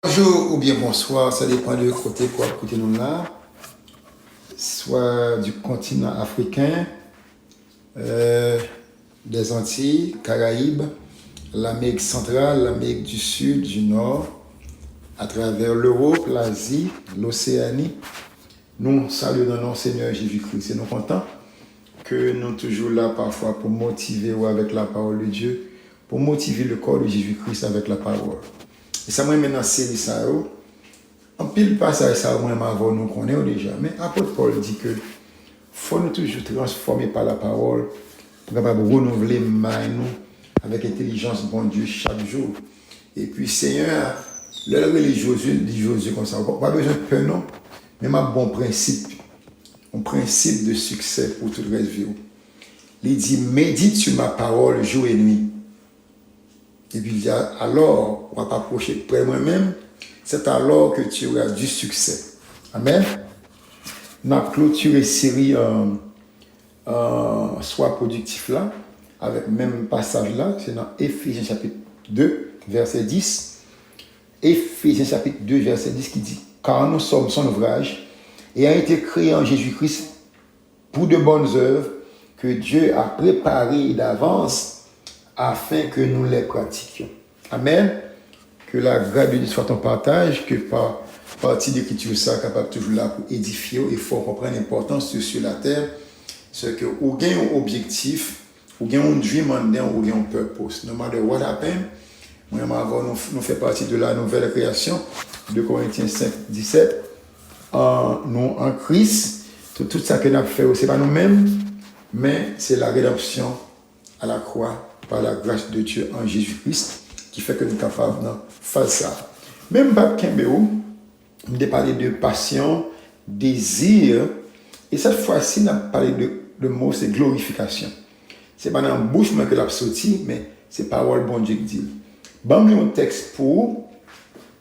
Bonjour ou bien bonsoir, ça dépend de côté quoi côté nous là, soit du continent africain, des Antilles, Caraïbes, l'Amérique centrale, l'Amérique du Sud, du Nord, à travers l'Europe, l'Asie, l'Océanie. Nous saluons dans notre Seigneur Jésus-Christ et nous contents que nous sommes toujours là parfois pour motiver ou avec la parole de Dieu, pour motiver le corps de Jésus-Christ avec la parole. Et ça m'a maintenant dans série ça. En pile passage ça moi avant nous connaissons déjà, mais apôtre Paul dit que faut nous toujours transformer par la parole pour capable renouveler nous avec intelligence bon Dieu chaque jour. Et puis Seigneur, le religieux dit Josué comme ça, pas besoin de peur non, mais un bon principe, un principe de succès pour toute la vie. Il dit médite sur ma parole jour et nuit. Et puis il dit alors on va t'approcher près de moi-même. C'est alors que tu auras du succès. Amen. Nous avons clôturé série Sois productif là, avec le même passage là, c'est dans Éphésiens chapitre 2, verset 10. Éphésiens chapitre 2, verset 10 qui dit car nous sommes son ouvrage et a été créé en Jésus-Christ pour de bonnes œuvres que Dieu a préparées d'avance afin que nous les pratiquions. Amen. Que la grâce de Dieu soit ton partage, que par partie d'écriture ça capable toujours là pour édifier. Il faut comprendre l'importance de sur la terre, c'est que ou gain un objectif, ou gain un dream en dedans, ou gain un purpose. No matter what happen, moi nous fait partie de la nouvelle création de Corinthiens 5, 17. Nous en Christ, tout ça que nous avons fait, c'est pas nous-mêmes, mais c'est la rédemption à la croix par la grâce de Dieu en Jésus-Christ qui fait que nous sommes capables de faire ça. Même Pape Kembéo, on a parlé de passion, désir, et cette fois-ci, on a parlé de mot, c'est glorification. Ce n'est pas dans la bouche que l'a sorti, mais c'est parole bon Dieu qui dit. Bon, un texte pour,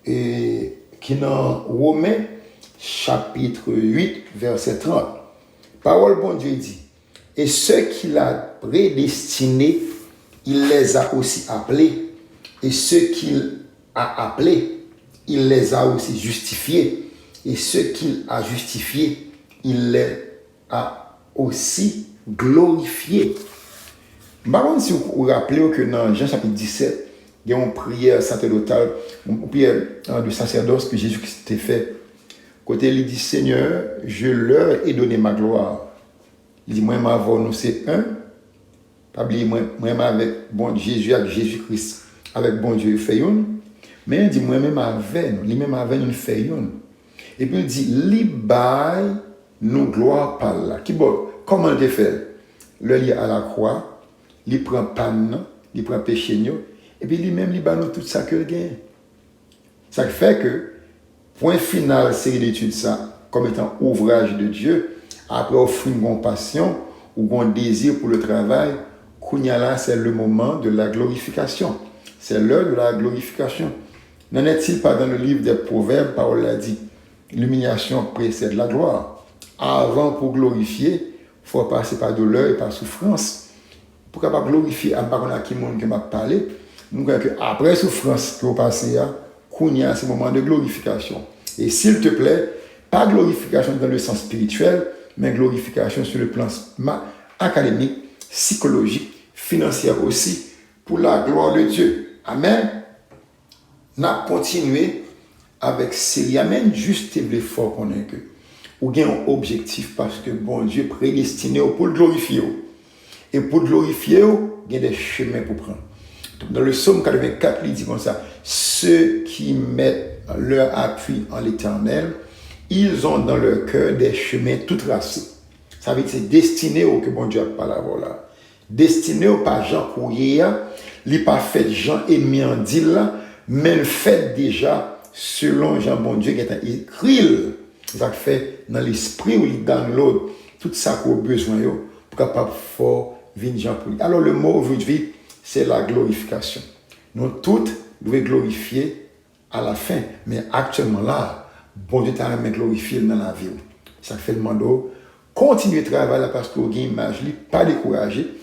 qui est dans Romains, chapitre 8, verset 30. Parole bon Dieu dit, et ceux qu'il a prédestinés, il les a aussi appelés. Et ceux qu'il a appelés, il les a aussi justifiés. Et ceux qu'il a justifiés, il les a aussi glorifiés. Par contre, si vous vous rappelez que dans Jean chapitre 17, il y a une prière sacerdotale, une prière de sacerdoce que Jésus-Christ a fait. Côté, il dit, Seigneur, je leur ai donné ma gloire. Il dit, moi, ma voix, nous, c'est un. Pas oublier, moi, avec bon Jésus, avec Jésus-Christ. Avec bon Dieu, il fait une. Mais il dit, moi-même avec nous, lui-même avec nous, il fait une. Et puis il dit, libère nous gloire par là. Qui bon, comment il fait? Le lit à la croix, il prend panne, il prend péché, et puis lui-même, il bat nous tout ça que le gain. Ça fait que, point final, série d'études, ça, comme étant ouvrage de Dieu, après offrir une compassion ou un désir pour le travail, Kounyala, c'est le moment de la glorification. C'est l'heure de la glorification. N'en est-il pas dans le livre des Proverbes, Paul l'a dit, l'humiliation précède la gloire. Avant, pour glorifier, il faut passer par douleur et par souffrance. Pour capable glorifier, à part qui monde qui m'a parlé, nous croyons qu'après souffrance que vous passez, Kounya, c'est le moment de glorification. Et s'il te plaît, pas glorification dans le sens spirituel, mais glorification sur le plan académique, psychologique, financier aussi, pour la gloire de Dieu. Amen. On a continué avec série. Amen. Juste l'effort qu'on a que. Ou bien un objectif parce que bon Dieu prédestiné pour le glorifier. Et pour le glorifier, il y a des chemins pour prendre. Dans le psaume 84, il dit comme ça, ceux qui mettent leur appui en l'Éternel, ils ont dans leur cœur des chemins tout tracés. Ça veut dire que c'est destiné au que bon Dieu a parlé là. Destiné au pas Jean Courrier, il n'est pas fait Jean ennemi en dit là, mais le fait déjà selon Jean bon Dieu qui est écrit. Ça fait dans l'esprit où il download tout ça qu'on a besoin pour capable fort venir Jean pour lui. Alors le mot aujourd'hui, c'est la glorification. Nous toutes devons glorifier à la fin, mais actuellement là, bon Dieu t'a même glorifié dans la vie. Ça fait le mandat. Continuez de travailler là parce que vous avez une image, pas décourager.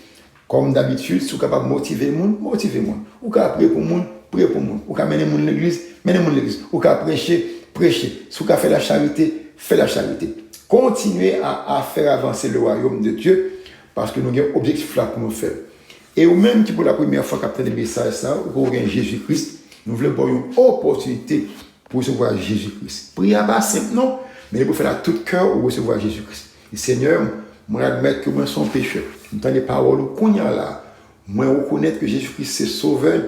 Comme d'habitude, si vous êtes capable de motiver le monde, motivez-moi. Ou capable pour le monde, priez pour moi. Ou qu'à mener mon l'église, menez mon l'église. Ou qu'à prêcher, prêcher. Si vous qu'à faire la charité, faites la charité. Continuez à faire avancer le royaume de Dieu parce que nous avons un objectif là pour nous faire. Et ou même qui pour la première fois capter des messages, ça, ou Jésus-Christ, nous voulons avoir une opportunité pour recevoir Jésus-Christ. Priez pas simple, non, mais il faut faire à tout cœur pour recevoir Jésus-Christ. Et Seigneur, moi admettre que moi suis un pécheur. Dans les paroles qu'on y a là, moi reconnaître que Jésus-Christ c'est sauveur,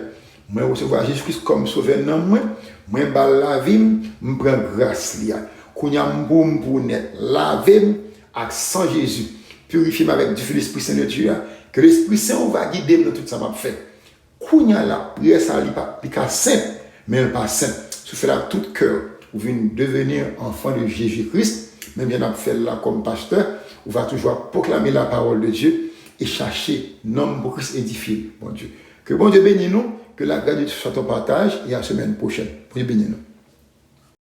moi recevoir Jésus-Christ comme sauveur dans moi, moi bal la vie, me prendre grâce là. Qu'on y a m'boum pour net, laver avec sang Jésus, purifier avec du feu de l'Esprit Saint de Dieu, que l'Esprit Saint va guider dans tout ça m'a fait. Qu'on y a là, prière ça n'est pas simple, mais elle pas simple. Si vous faites là tout cœur, vous venez devenir enfant de Jésus-Christ, même bien fait là comme pasteur, on va toujours proclamer la parole de Dieu et chercher l'homme pour Christ édifié, bon Dieu. Que bon Dieu bénisse nous, que la grâce de Dieu soit au partage et à la semaine prochaine. Pour Dieu bénisse nous.